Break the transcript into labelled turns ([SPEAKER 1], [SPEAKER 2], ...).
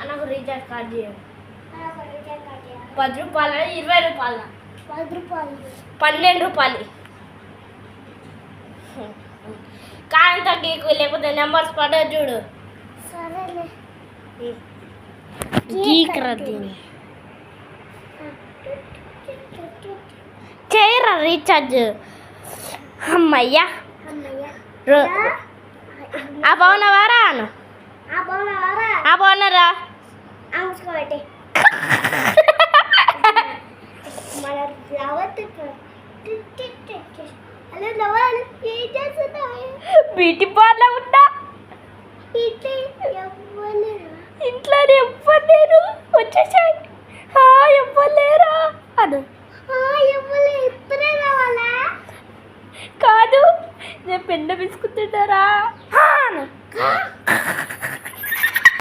[SPEAKER 1] నాకు recharge card చేయండి. 10 రూపాయలు 20 రూపాయలు 12 రూపాయలు కాంత గీకు లేకపోతే నెంబర్స్ పడదు చూడు. చేయరా రీఛార్జ్. అమ్మయ్యా బాగున్నావారా అను బాగున్నారా బ్యూటీ పార్లర్ ఉంటా